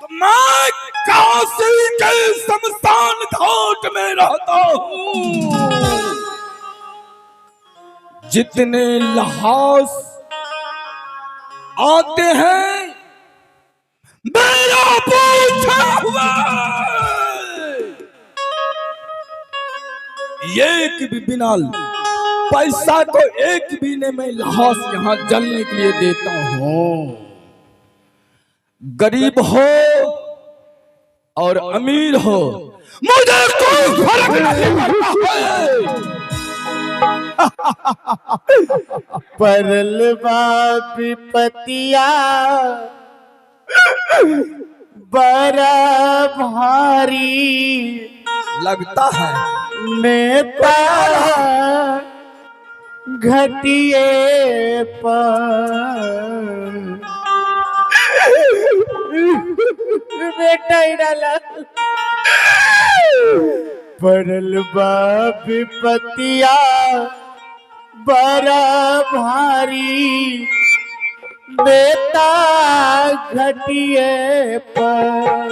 मैं काशी के शमशान घाट में रहता हूँ। जितने लाश आते हैं मेरा पूछा हुआ एक भी बिना पैसा को एक भी ने मैं लाश यहाँ जलने के लिए देता हूँ। गरीब हो और अमीर हो मुझे कोई फर्क नहीं पड़ता है। परलवा विपतिया बड़ा भारी लगता है नेता घटिए पर बेटा डाला परलवा विपतिया बड़ा भारी नेता घटिए पर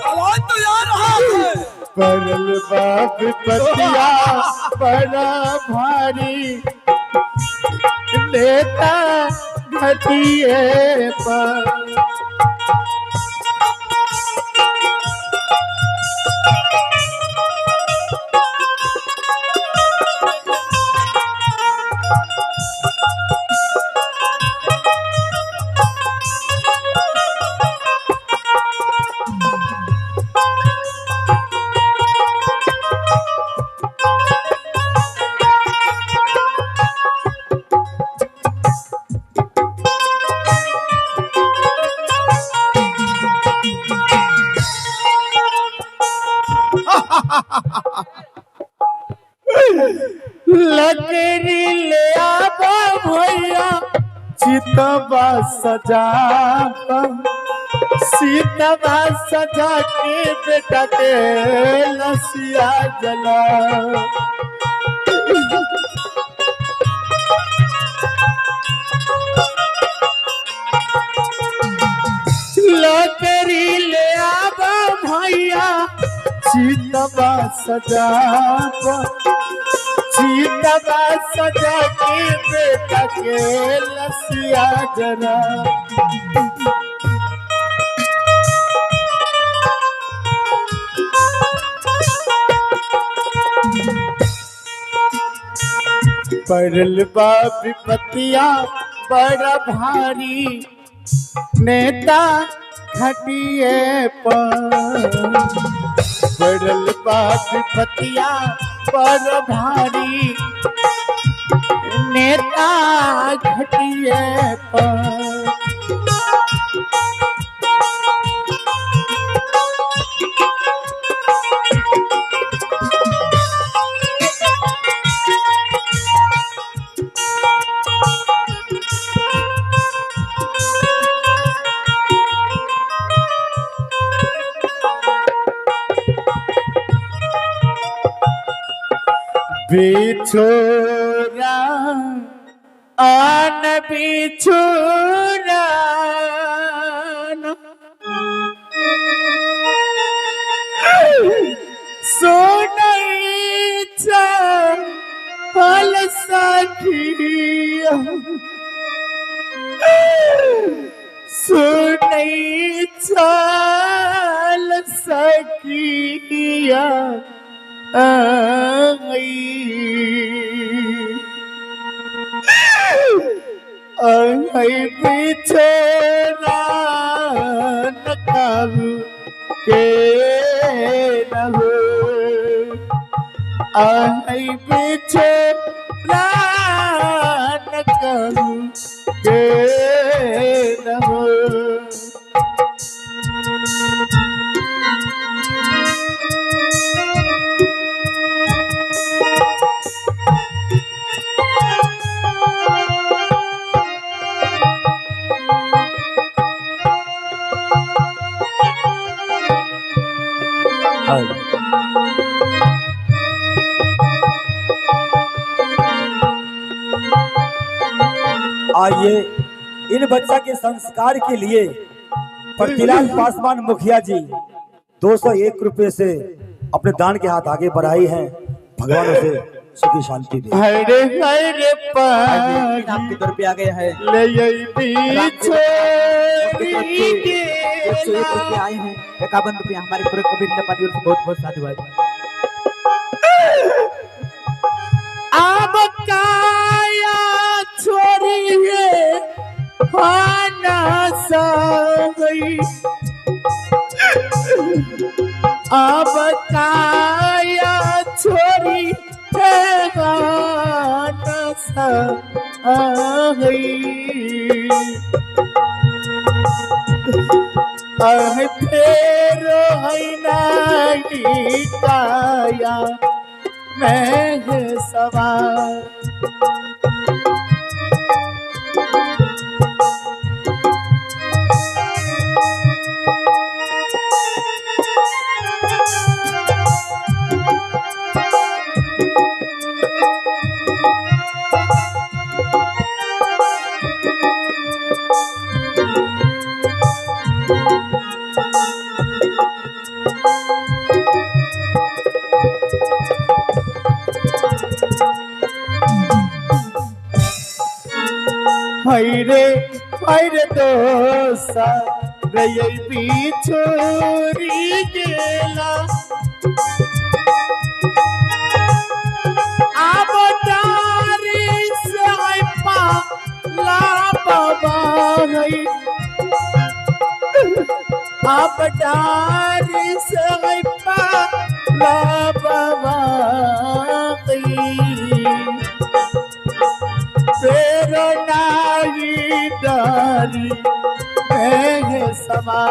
आवाज तो आ रहा है। परलवा विपतिया बड़ा भारी नेता घटिए पर लकड़ी ले आबा भैया सीतवा सजा सीतवा सजा के बेटा के लसिया जला लकड़ी ले आबा भैया सीतवा सजा सीतवा सजा के बेटा के लसिया जरा परलवा विपतिया बड़ा भारी नेता घटिए पर परलवा विपतिया बड़ा भारी नेता घटिए पर बिछोरा आन बिछोरा सोनई चल सखिया सोनई चल सखिया पीछे नकाल के रहो पीछे नकाल के रहो आइए इन बच्चा के संस्कार के लिए प्रतिलाल पासवान मुखिया जी 201 रुपए से अपने दान के हाथ आगे बढ़ाई हैं। भगवान उसे सुखी शांति दे। हरे हरे पागी आपके दर पे आ गया है। ले यही पीछे आए हैं 51 रुपया हमारे पूरे कबीर पार्टी से बहुत बहुत साधुवाद। अब काया छोरी है खाना गई। अब काया छोरी है खाना गई। फेरो है नहीं काया मैं है सवार। हरे दोसा गई बिछोरी गेला। अब डारी से पाला बाबा है। अब डारी से पाला बाबा तेरो नागी डाली मैं समा।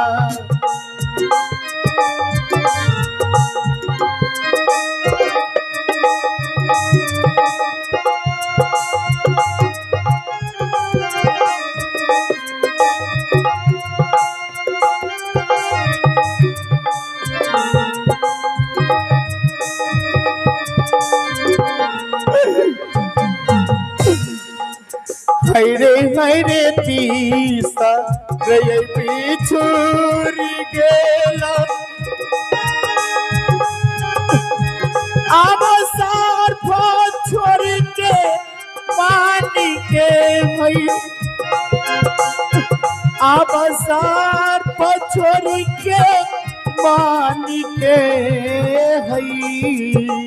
हरे तीसा गई बिछोरी गेला। अब सार छोड़ के पानी के भई। अब सार छोड़ के पानी के हई।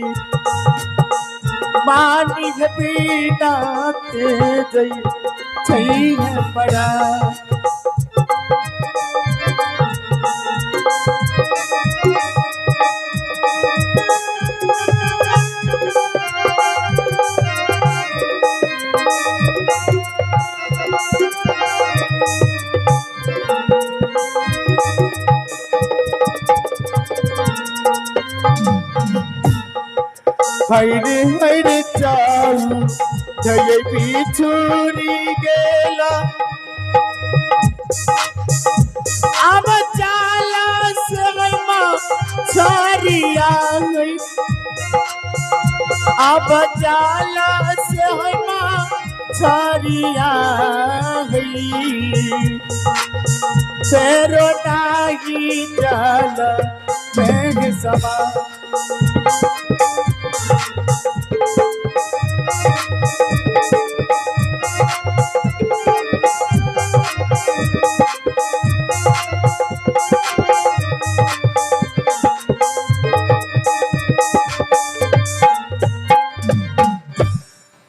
पानी के बिना जई है पड़ा। हरे चालू जय बिछोरी गेला। अब जाला से छरिया गई। अब जाला से छरिया गई। तेरो नागी जाला मैं समा।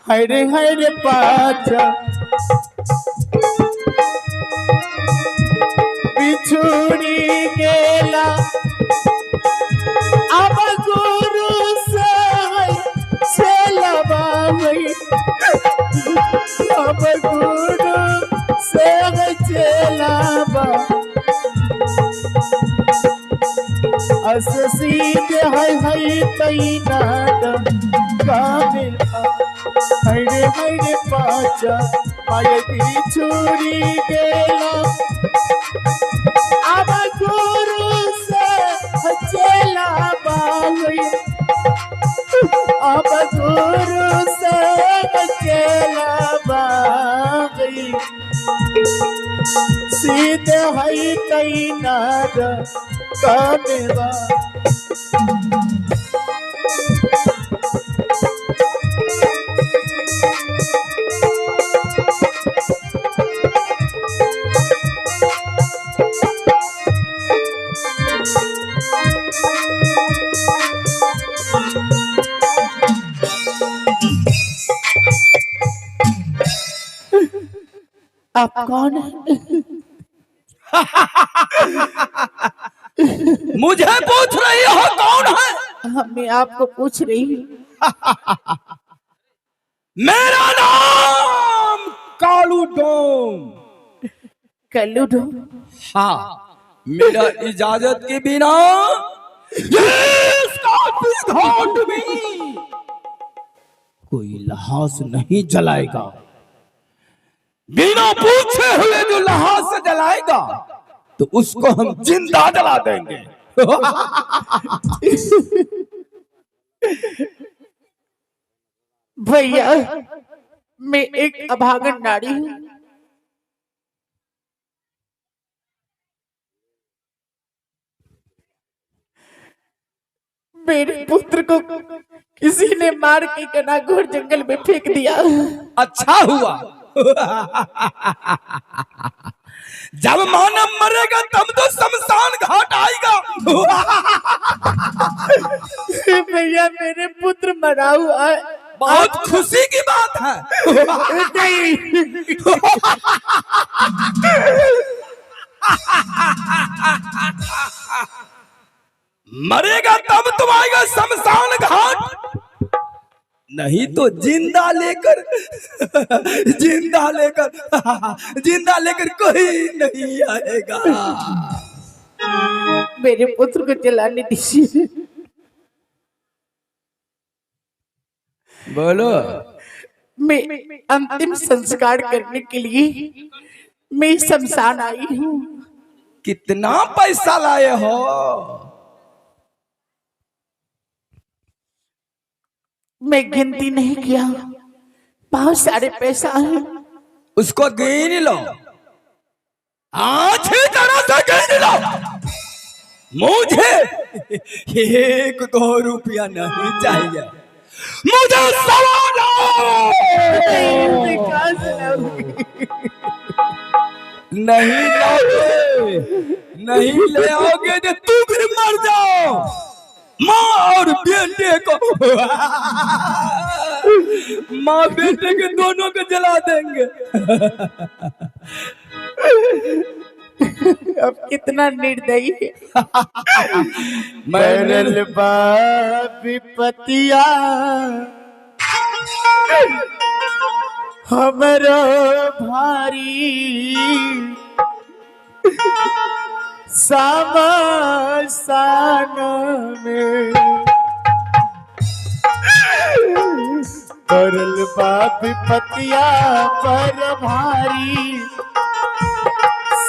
हरे पाचा बिछुड़ी गेला। अब गुरु से लबा हुई। अब गुरु से चलाबा अस सीधे है तैना कामिल। हरे पाचा पाए बिछुड़ी गेला। अब गुरु से चला बाहुई। अब गुरु से चला बाहुई। सीधे है तई किनार कानेवा आप कौन है? मुझे पूछ रही हो कौन है? मैं आपको पूछ रही हूँ। मेरा नाम कालू डोम। कल्लूडो हाँ, मेरा इजाजत के बिना इस काफी घाट में कोई लहास नहीं जलाएगा। बिना पूछे हुए जो लहास से जलाएगा तो उसको हम जिंदा जला देंगे। भैया, मैं एक अभागन नारी हूँ। मेरे पुत्र को किसी ने मार के कनाघोर जंगल में फेंक दिया। अच्छा हुआ। जब मानव मरेगा तब तो शमशान घाट आएगा। भैया, मेरे पुत्र मरा हुआ है। बहुत खुशी की बात है। मरेगा तब तुम आएगा शमशान घाट, नहीं तो जिंदा लेकर जिंदा लेकर कोई नहीं आएगा। मेरे पुत्र को जलाने दीजिए। बोलो। मैं अंतिम संस्कार करने के लिए मैं शमशान आई हूँ। कितना पैसा लाए हो? मैं गिनती नहीं किया, बहुत सारे पैसा है। उसको गिन लो, अच्छी तरह से गिन लो। मुझे 1-2 रुपया नहीं चाहिए, मुझे सवाल नहीं लाओगे, नहीं ले आओगे तो तू भी मर जाओ। माँ और बेटे को माँ बेटे के दोनों को जला देंगे। अब कितना निर्दयी है। मैंने विपतिया हमरो भारी समसान में करल बाप पतिया पर भारी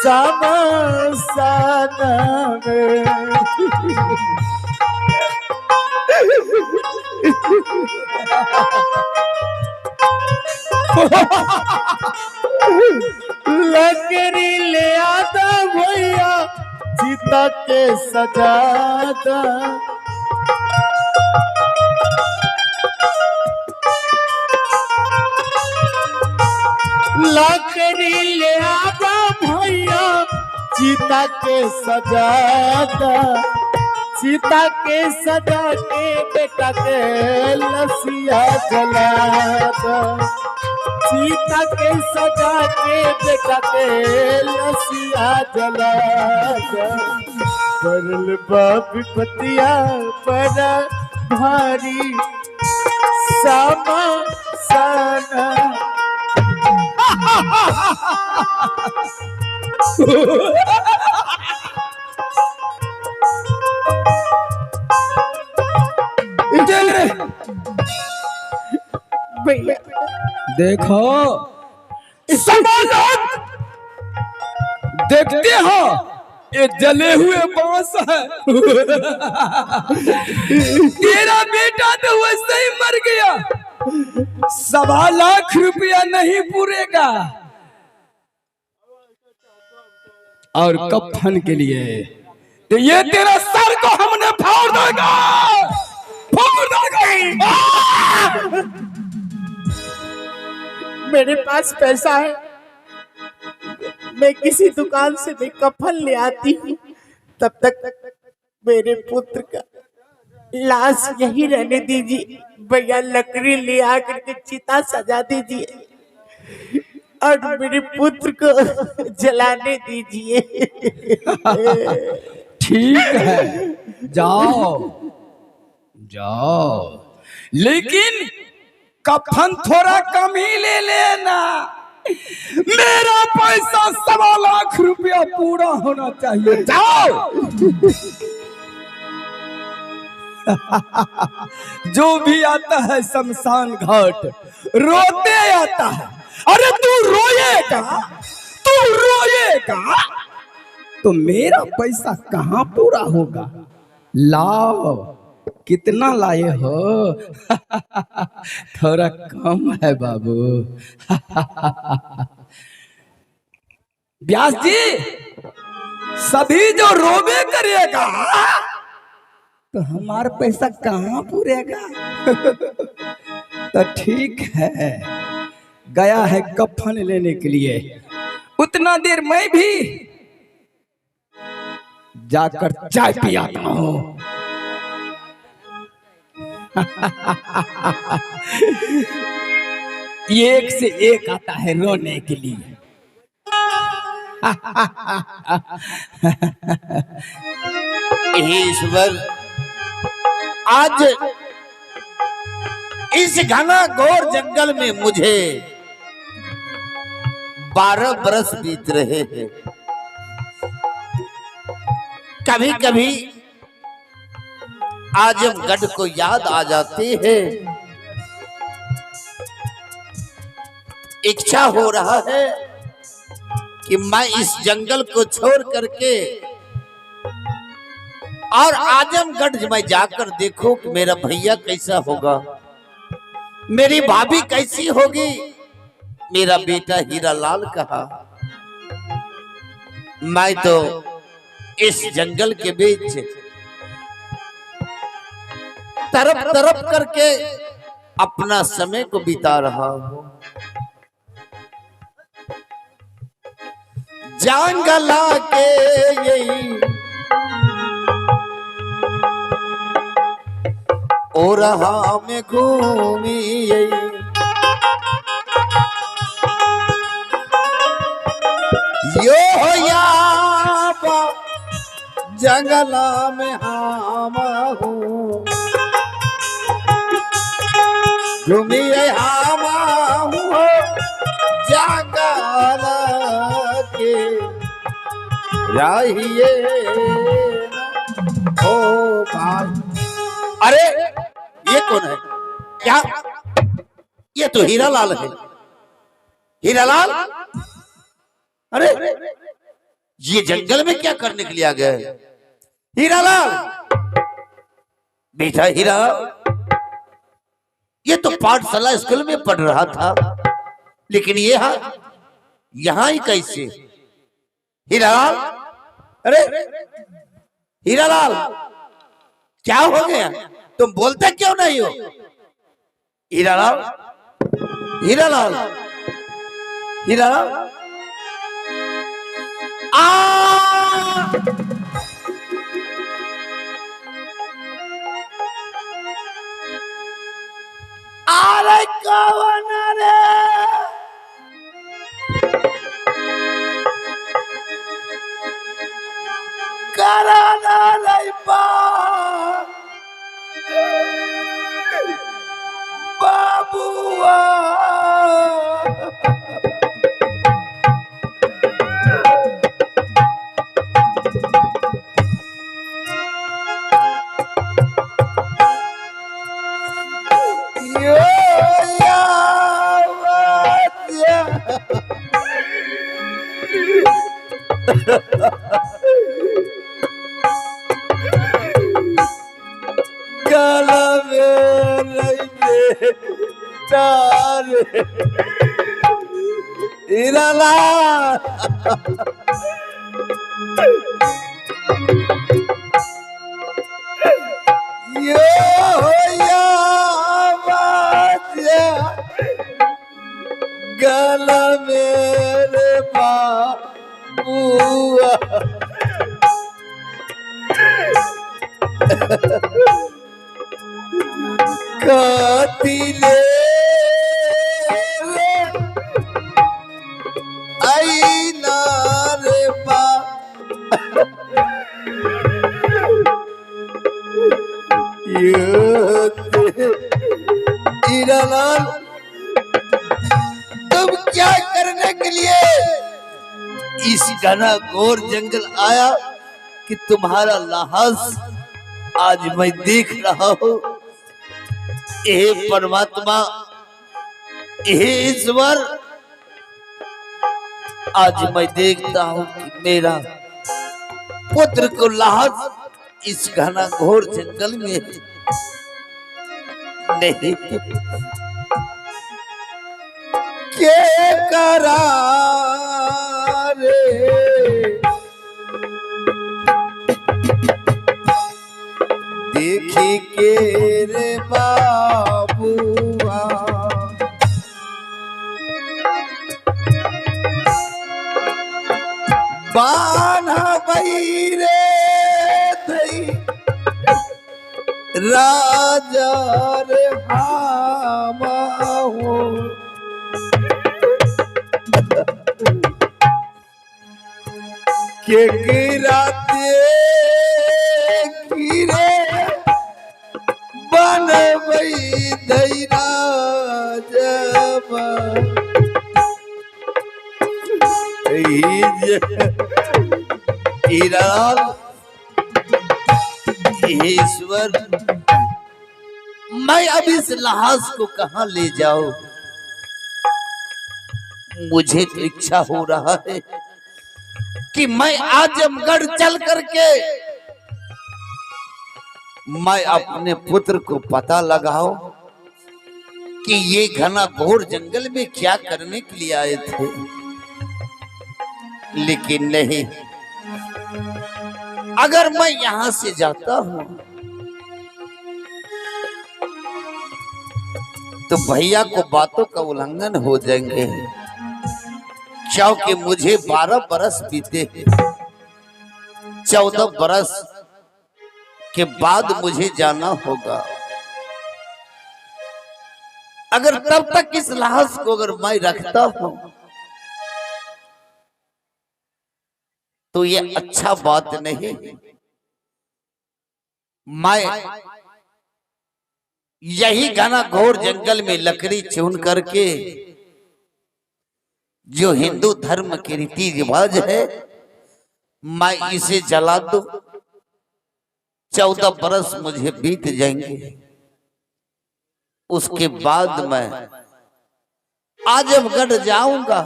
समसान में। लकड़ी ले आता भैया, सीता के सजादा। लकड़ी ले आता भैया, सीता के सजादा। सीता के सजा के बेटा के लसिया जलादा। सीता के सजा के बेटा के लसिया जलादा। परल बाप पतिया बड़ा भारी सामा साना। भैया देखो, देखते हो ये जले हुए बांस है। तेरा बेटा तो वैसे ही मर गया, 1.25 लाख रुपया नहीं पूरेगा। और कफन के लिए तो ये तेरा सर को हमने फोड़ देगा, फोड़ देगा। मेरे पास पैसा है, मैं किसी दुकान से भी कफन ले आती हूँ, तब तक मेरे पुत्र का लाश यही रहने दीजिए भैया। लकड़ी ले आकर के चिता सजा दीजिए और मेरे पुत्र को जलाने दीजिए। ठीक है, जाओ जाओ, लेकिन कफन थोड़ा कम ही ले लेना। मेरा पैसा 1.25 लाख रुपया पूरा होना चाहिए। जाओ। जो भी आता है शमशान घाट रोते आता है। अरे तू रोएगा, तू रोएगा तो मेरा पैसा कहाँ पूरा होगा। लाओ, कितना लाए हो? थोड़ा कम है बाबू। व्यास जी, सभी जो रोबे करेगा तो हमारा पैसा कहाँ पूरेगा। तो ठीक है, गया है कफन लेने के लिए। उतना देर मैं भी जाकर चाय पियाता हूँ। एक से एक आता है रोने के लिए। ईश्वर, आज इस घना घोर जंगल में मुझे 12 बरस बीत रहे हैं। कभी कभी आजमगढ़ को याद आ जाती है। इच्छा हो रहा है कि मैं इस जंगल को छोड़ करके और आजमगढ़ में जाकर देखो कि मेरा भैया कैसा होगा, मेरी भाभी कैसी होगी, मेरा बेटा हीरालाल कहाँ। मैं तो इस जंगल के बीच तरफ तरफ करके अपना समय को बिता रहा हूं। जंगला के यही और रहा में घूमी यही, यो या जंगला में हम हूँ, घूमिए हम हूँ जंगल के रहिए ओ भाई। अरे ये कौन है? क्या ये तो हीरालाल है। हीरालाल, अरे ये जंगल में क्या करने के लिए आ गया है? हीरालाल, बेटा हीरा, ये तो पाठशाला स्कूल में पढ़ रहा था, लेकिन ये यहाँ ही कैसे? हीरालाल, अरे हीरालाल, क्या हो गया? तुम बोलते क्यों नहीं हो? हीरालाल, हीरालाल, हीरालाल, अरे कौन रे? कराना नहीं बाबुआ, कातिले आईना रे बा हीरालाल, तुम क्या करने के लिए इस घना घोर जंगल आया कि तुम्हारा लाहौस आज मैं देख रहा हूं। हे परमात्मा, हे ईश्वर, आज मैं देखता हूं कि मेरा पुत्र को लाहौस इस घना घोर जंगल में नहीं। के करा रे देखी के रे बाबुआ, बाना बई रे थई राजा रे हामा हो। के गिराते गिरे बन बई धैरा जबा ईश्वर, मैं अब इस लाश को कहां ले जाऊं? मुझे तो इच्छा हो रहा है कि मैं आजमगढ़ चल करके मैं अपने पुत्र को पता लगाऊं कि ये घना घोर जंगल में क्या करने के लिए आए थे। लेकिन नहीं, अगर मैं यहां से जाता हूं तो भैया को बातों का उल्लंघन हो जाएंगे, क्योंकि मुझे 12 बरस बीते, 14 बरस के बाद मुझे जाना होगा। अगर तब तक इस लाश को अगर मैं रखता हूं तो ये अच्छा बात नहीं। मैं यही घना घोर जंगल में लकड़ी चुन करके, जो हिंदू धर्म के रीति रिवाज है, मैं इसे जला दूं। 14 बरस मुझे बीत जाएंगे, उसके बाद मैं आजमगढ़ जाऊंगा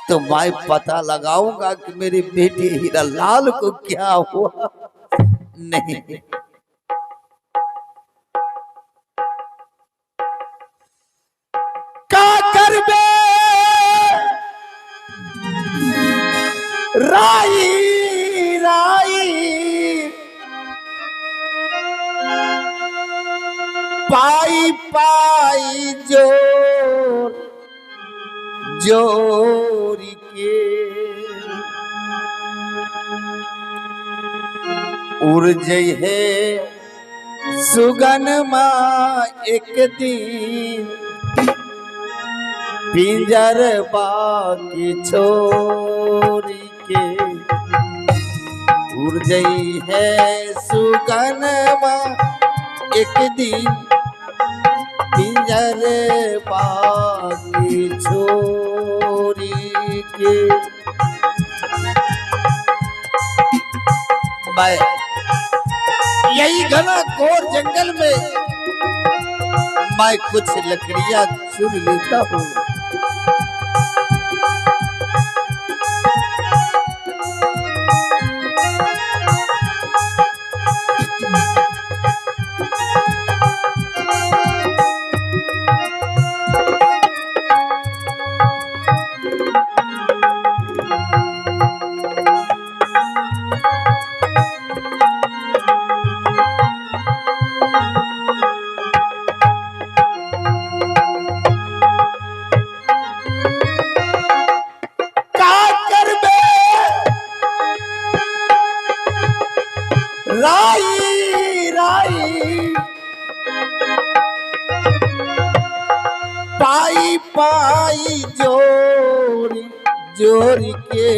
तो मैं पता लगाऊंगा कि मेरे बेटे हीरालाल को क्या हुआ। नहीं, क्या करबे राई राई पाई पाई जोर जोरी के उड़ जई है सुगन माँ एक दिन पिंजर बाकी छोरी के। उड़ जई है सुगन माँ एक दिन पिंजर बाकी छोरी के। मैं यही घना घोर जंगल में मैं कुछ लकड़ियां चुन लेता हूँ। राई पाई पाई जोरी जोरी के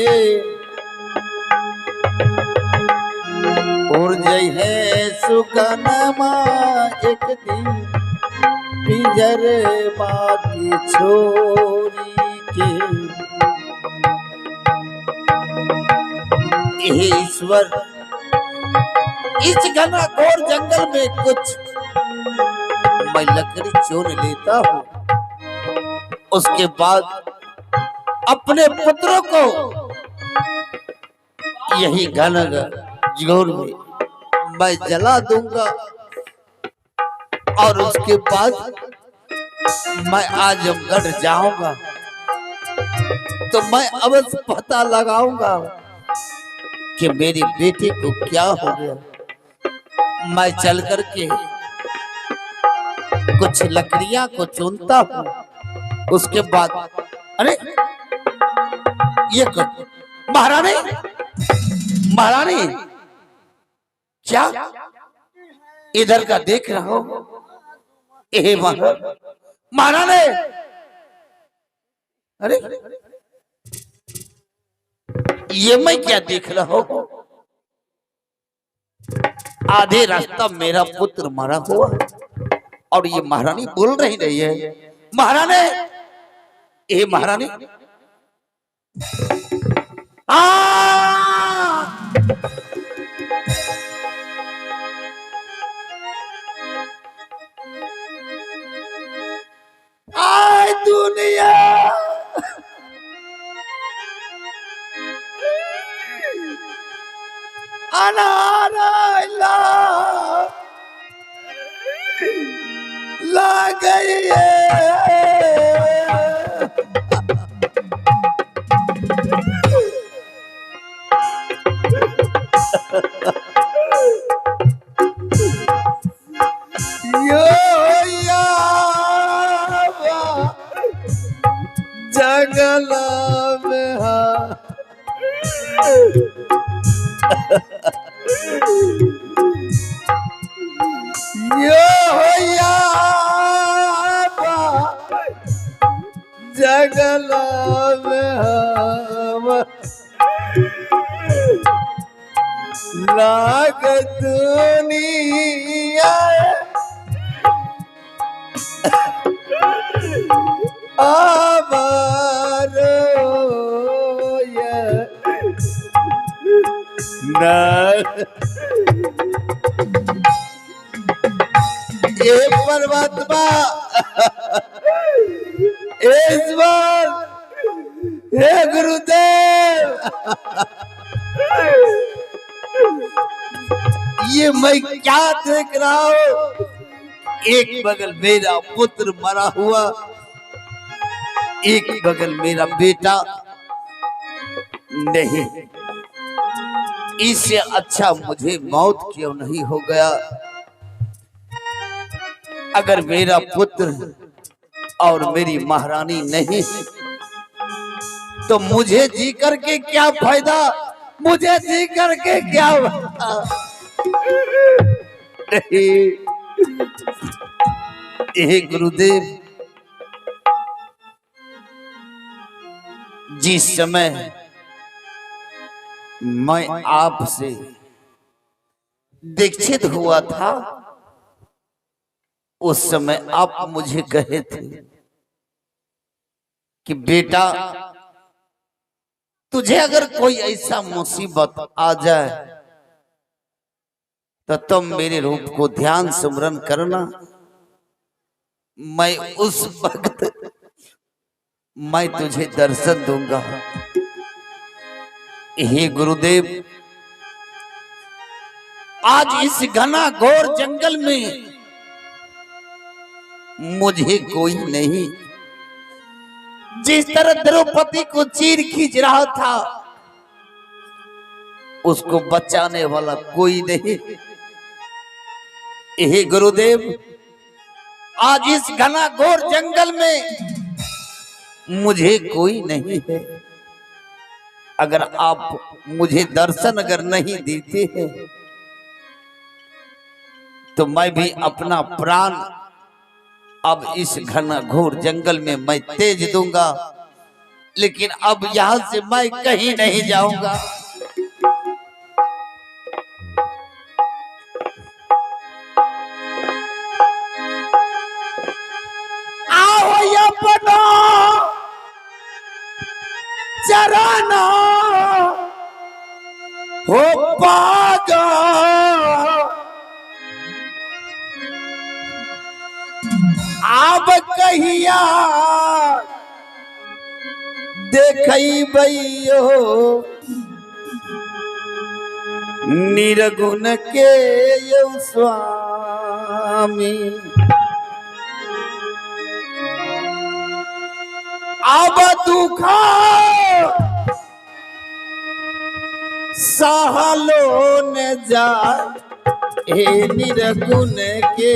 उड़ जई है सुगनमा एक दिन पिंजर बाकी छोरी के। हे ईश्वर, इस घना घोर जंगल में कुछ मैं लकड़ी चुन लेता हूँ, उसके बाद अपने पुत्रों को यही घना जोर में मैं जला दूंगा और उसके बाद मैं आजमगढ़ जाऊंगा तो मैं अवश्य पता लगाऊंगा कि मेरी बेटी को क्या हो गया। मैं चल करके कुछ लकड़ियां को चुनता हूं, उसके बाद अरे ये महारानी महारानी क्या इधर का देख रहा हो? महारानी अरे ये मैं क्या देख रहा हूं? आधे रास्ता मेरा पुत्र मरा हुआ और ये महारानी बोल रही है महारानी, ए महारानी आय दुनिया अनारा ला गई है। यो यावा जंगल में जगल में लाग दुनिया आवारो ये परमात्मा ईश्वर हे गुरुदेव ये मैं क्या देख रहा हूँ? एक बगल मेरा पुत्र मरा हुआ, एक बगल मेरा बेटा। नहीं, इससे अच्छा मुझे मौत क्यों नहीं हो गया। अगर मेरा पुत्र और मेरी महारानी नहीं तो मुझे जी करके क्या फायदा, मुझे जी करके क्या नहीं। गुरुदेव, जिस समय मैं आपसे दीक्षित हुआ था उस समय आप मुझे कहे थे कि बेटा तुझे अगर कोई ऐसा मुसीबत आ जाए तो तुम मेरे रूप को ध्यान स्मरण करना, मैं उस वक्त मैं तुझे दर्शन दूंगा। हे गुरुदेव, आज इस घना घोर जंगल में मुझे कोई नहीं, जिस तरह द्रौपदी को चीर खींच रहा था उसको बचाने वाला कोई नहीं। हे गुरुदेव, आज इस घना घोर जंगल में मुझे कोई नहीं है। अगर आप मुझे दर्शन अगर नहीं देते हैं तो मैं भी अपना प्राण अब इस घना घोर जंगल में मैं तेज दूंगा, लेकिन अब यहां से मैं कहीं नहीं जाऊंगा। आओ अपना चराना हो पागा, अब कहिया देखई भैयो निर्गुण के यो स्वामी। अब दुखा सहलो न जा हे निर्गुण के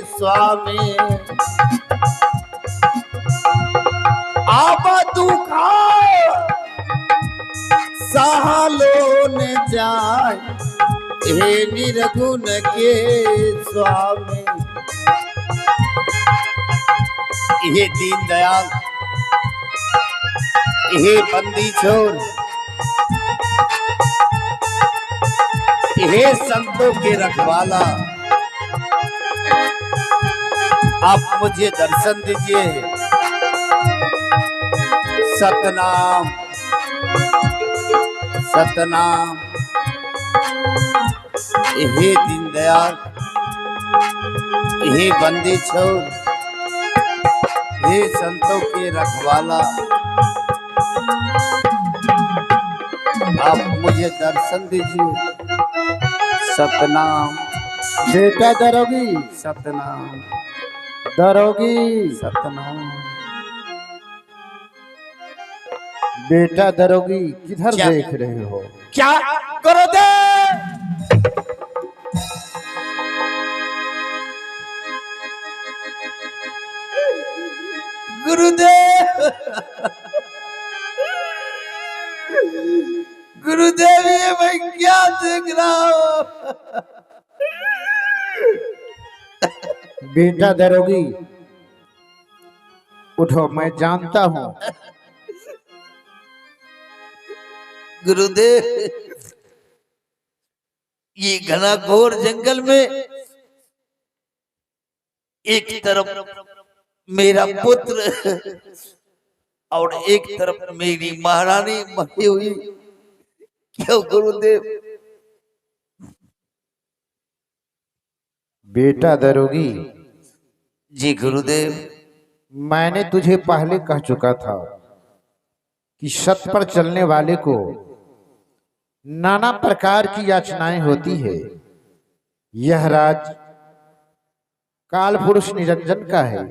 स्वामी। अब दुखा सहलो न जाए हे निर्गुण के स्वामी। ये दीनदयाल, ये बंदी छोर, ये संतों के रखवाला, आप मुझे दर्शन दीजिए। सतनाम सतनाम। हे दीनदयाल, हे बंदी छोर, हे संतों के रखवाला, आप मुझे दर्शन दीजिए। सतनाम। बेटा दरोगी, सतनाम दरोगी, सतनाम। बेटा दरोगी किधर क्या? देख रहे हो? क्या करो दे? गुरुदेव, गुरुदेव, ये मैं क्या देख रहा हूँ? बेटा दरोगी उठो, मैं जानता हूँ। गुरुदेव, ये घना घोर जंगल में एक तरफ मेरा पुत्र और एक तरफ मेरी महारानी मरी हुई। क्यों गुरुदेव? बेटा दरोगी, जी गुरुदेव। मैंने तुझे पहले कह चुका था कि सत पर चलने वाले को नाना प्रकार की याचनाएं होती है। यह राज काल पुरुष निरंजन का है।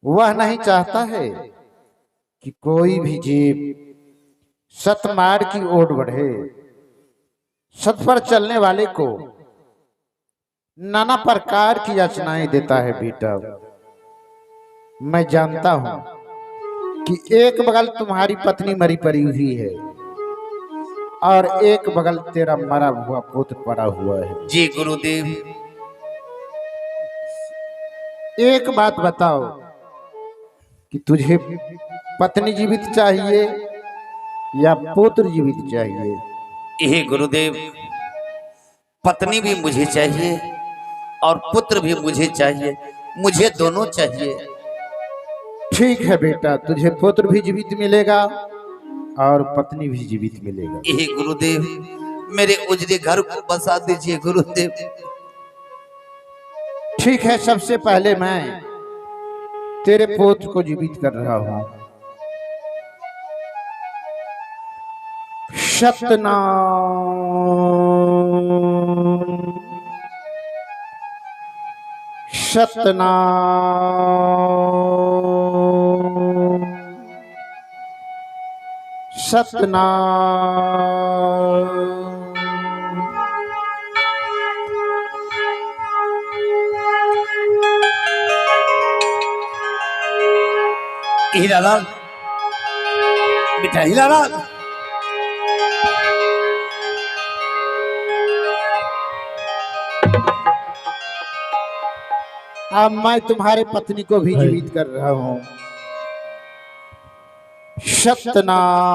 वह नहीं चाहता है कि कोई भी जीव सतमार्ग की ओर बढ़े। सत पर चलने वाले को नाना प्रकार की याचनाएं देता है। बेटा, मैं जानता हूं कि एक बगल तुम्हारी पत्नी मरी पड़ी हुई है और एक बगल तेरा मरा हुआ पुत्र पड़ा हुआ है। जी गुरुदेव। एक बात बताओ कि तुझे पत्नी जीवित चाहिए या पुत्र जीवित चाहिए? हे गुरुदेव, पत्नी भी मुझे चाहिए और पुत्र भी मुझे चाहिए। मुझे दोनों चाहिए। ठीक है बेटा, तुझे पुत्र भी जीवित मिलेगा और पत्नी भी जीवित मिलेगा। हे गुरुदेव, मेरे उजड़े घर को बसा दीजिए गुरुदेव। ठीक है, सबसे पहले मैं तेरे पुत्र को जीवित कर रहा हूं। सतनाम सतनाम सतनाम। हीरालाल, बेटा हीरालाल, अब मैं तुम्हारे पत्नी को भी जीवित कर रहा हूँ। सत्यनाम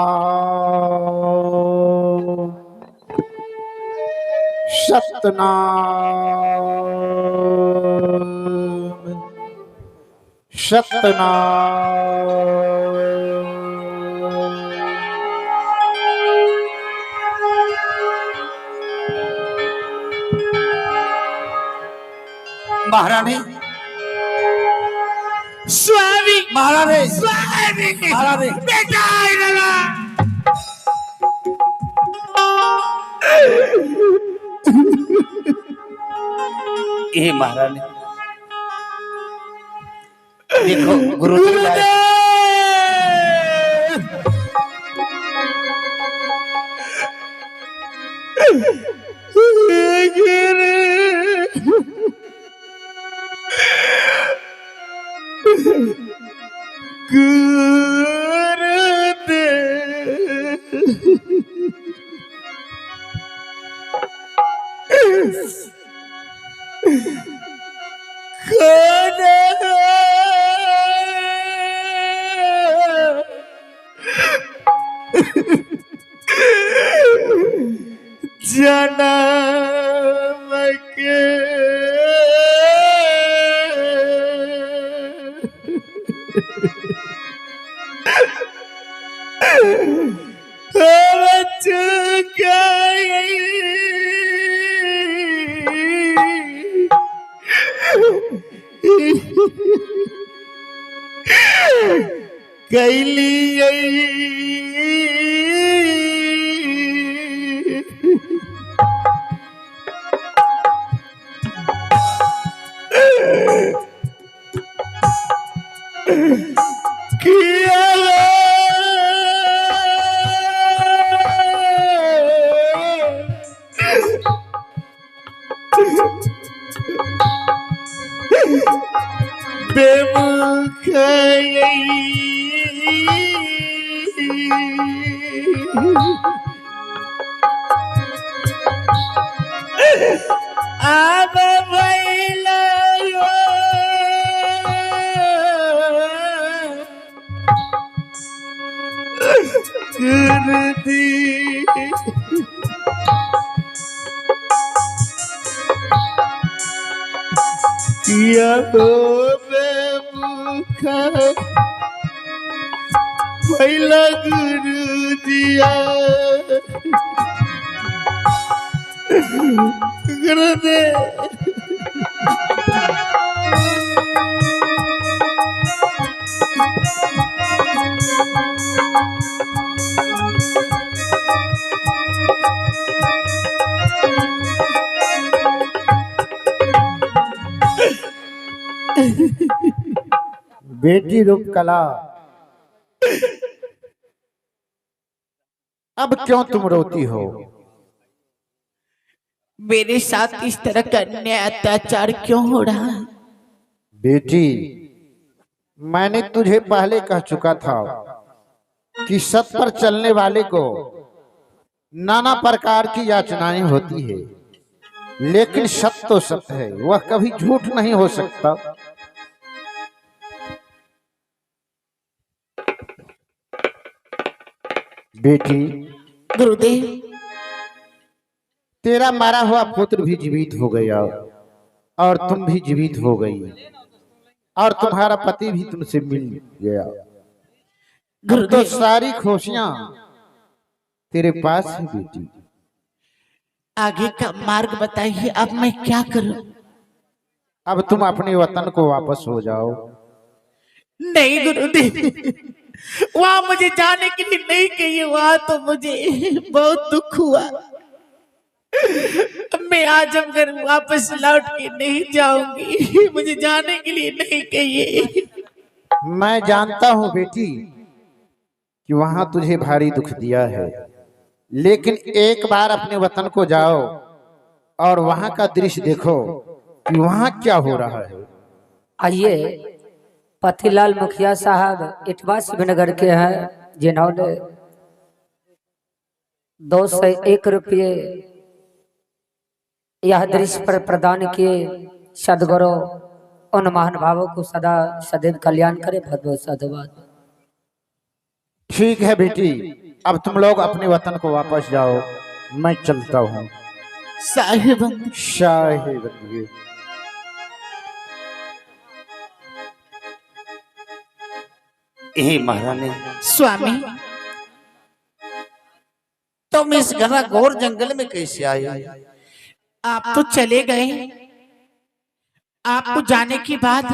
सत्यनाम सत्यनाम। महारानी स्वामी महारानी स्वामी महारानी बेटा आइला। ये महारानी देखो गुरुदेव आए। जन्म के अब भइला या हो बेमुखा भइला गुरु दिया गुरुदेव। बेटी रूप कला, अब क्यों तुम रोती हो? मेरे साथ इस तरह का अन्याय अत्याचार क्यों हो रहा है? बेटी, मैंने तुझे पहले कह चुका था कि सत पर चलने वाले को नाना प्रकार की याचनाएं होती है, लेकिन सत्य तो सत्य है, वह कभी झूठ नहीं हो सकता। बेटी, गुरुदेव, तेरा मारा हुआ पुत्र भी जीवित हो गया और तुम भी जीवित हो गई और तुम्हारा पति भी तुमसे मिल गया। तो सारी खुशियां तेरे पास है बेटी। आगे का मार्ग बताइए, अब मैं क्या करूं? अब तुम अपने वतन को वापस हो जाओ। नहीं गुरुदेव, वहां मुझे जाने के लिए नहीं कहिए, वहां तो मुझे बहुत दुख हुआ। मैं आजमगढ़ वापस लौट के नहीं जाऊंगी, मुझे जाने के लिए नहीं कहिए। मैं जानता हूं बेटी कि वहां तुझे भारी दुख दिया है, लेकिन एक बार अपने वतन को जाओ और वहां का दृश्य देखो कि वहां क्या हो रहा है। आइए, पथिलाल मुखिया साहब इटवा शिवनगर के हैं, जिन्होंने 201 रुपये यह दृश्य पर प्रदान किए। सदगुरु उन महानुभावों को सदा सदैव कल्याण करे। बहुत बहुत साधुवाद। ठीक है बेटी, अब तुम लोग अपने वतन को वापस जाओ, मैं चलता हूँ। साहिबंद शाही हे महारानी, स्वामी, तुम इस घना घोर जंगल में कैसे आए? आप तो चले गए। आपको जाने के बाद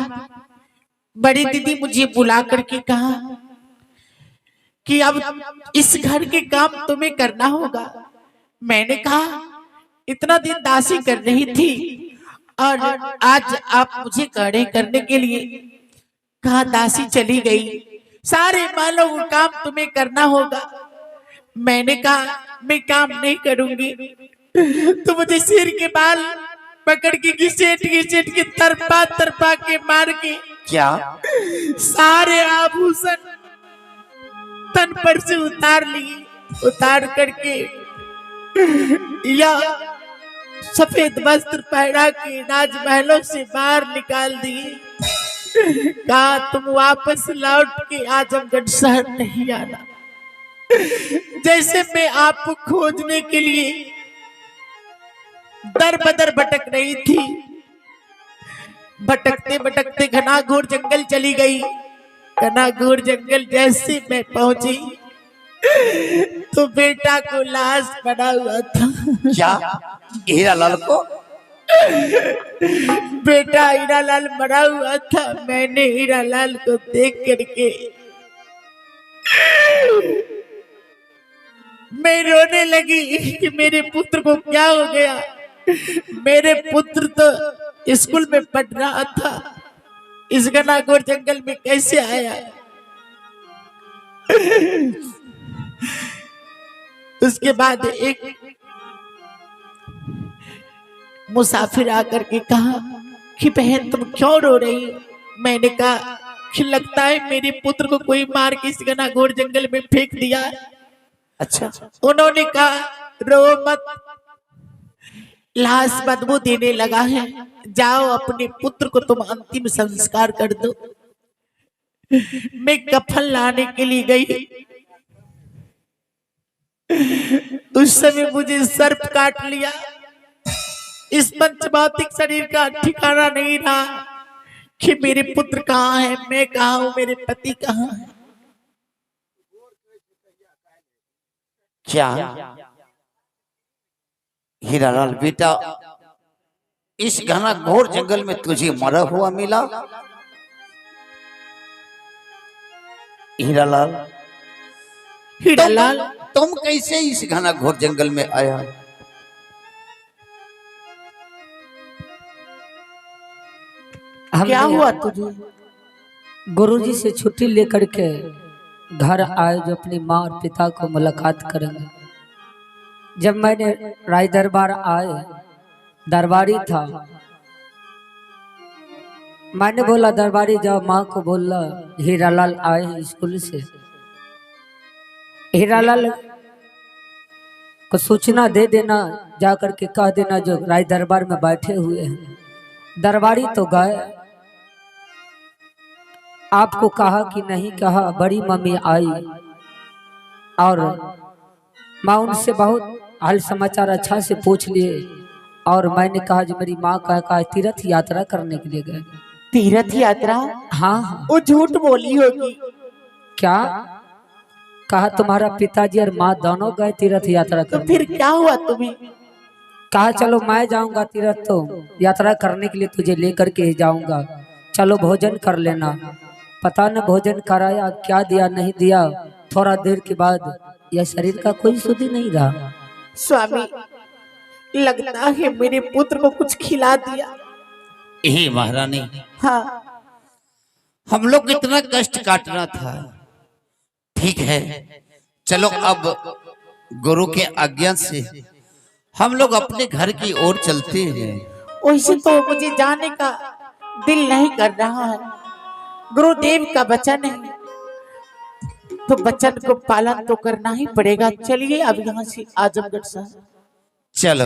बड़ी दीदी मुझे बुला करके कहा कि अब इस घर के काम तुम्हें करना होगा। मैंने कहा इतना दिन दासी कर रही थी और आज आप मुझे खड़े करने के लिए कहा, दासी चली गई, सारे मालों को काम तुम्हें करना होगा। मैंने कहा मैं काम नहीं करूंगी। तो मुझे सिर के बाल पकड़ के घिसेट के तरपा तरपा के मार के क्या सारे आभूषण तन पर से उतार लिए, उतार करके या सफेद वस्त्र पहना के राजमहलों से बाहर निकाल दिए। कहा तुम वापस लौट के आजमगढ़ शहर नहीं आना। जैसे मैं आपको खोजने के लिए दर बदर भटक रही थी, भटकते भटकते घना घोर जंगल चली गई। घना घोर जंगल जैसे मैं पहुंची तो बेटा को लाश पड़ा हुआ था। क्या हीरालाल को? बेटा हीरालाल मरा हुआ था। मैंने हीरालाल को देख करके मैं रोने लगी कि मेरे पुत्र को क्या हो गया। मेरे पुत्र तो स्कूल में पढ़ रहा था, इस घना घोर जंगल में कैसे आया। उसके बाद एक मुसाफिर आकर के कहा कि बहन तुम क्यों रो रही हो। मैंने कहा कि लगता है मेरे पुत्र को कोई मार के इस घना घोर जंगल में फेंक दिया। अच्छा, उन्होंने कहा रो मत, लाश बदबू देने लगा है, जाओ अपने पुत्र को तुम अंतिम संस्कार कर दो। मैं कफन लाने के लिए गई, उस समय मुझे सर्प काट लिया। इस पंचभौतिक शरीर का ठिकाना नहीं रहा कि मेरे पुत्र कहाँ है, मैं कहाँ हूँ, मेरे पति कहाँ है। क्या हीरालाल बेटा इस घना घोर जंगल में तुझे मरा हुआ मिला? हीरालाल, हीरालाल तुम कैसे इस घना घोर जंगल में आया? क्या हुआ तुझे? गुरुजी से छुट्टी लेकर के घर आए जो अपनी माँ और पिता को मुलाकात करेंगे। जब मैंने राय दरबार आए, दरबारी था, मैंने बोला दरबारी जाओ माँ को बोला हीरालाल आए स्कूल से। हीरालाल को सूचना दे देना, जाकर के कह देना जो राय दरबार में बैठे हुए हैं। दरबारी तो गए, आपको कहा कि नहीं कहा, बड़ी मम्मी आई और मैं उनसे बहुत हाल समाचार अच्छा से पूछ लिए और मैंने कहा जो मेरी माँ कहा तीर्थ यात्रा करने के लिए गए। तीर्थ यात्रा? हाँ। वो झूठ बोली होगी। क्या कहा? तुम्हारा पिताजी और माँ दोनों गए तीर्थ यात्रा तो करने। फिर क्या हुआ तुम्हें? कहा चलो मैं जाऊंगा तीर्थ, तो यात्रा करने के लिए तुझे लेकर के ही जाऊंगा, चलो भोजन कर लेना। पता न भोजन कराया क्या दिया नहीं दिया, थोड़ा देर के बाद यह शरीर का कोई सुधि नहीं रहा। स्वामी, लगता है मेरे पुत्र को कुछ खिला दिया। हे महारानी, हाँ, हम लोग इतना कष्ट काटना था। ठीक है, चलो अब गुरु के आज्ञा से हम लोग अपने घर की ओर चलते हैं। वैसे तो मुझे जाने का दिल नहीं कर रहा है, गुरुदेव का वचन है तो वचन को पालन तो करना ही पड़ेगा। चलिए अब यहाँ से आजमगढ़ शहर चलो।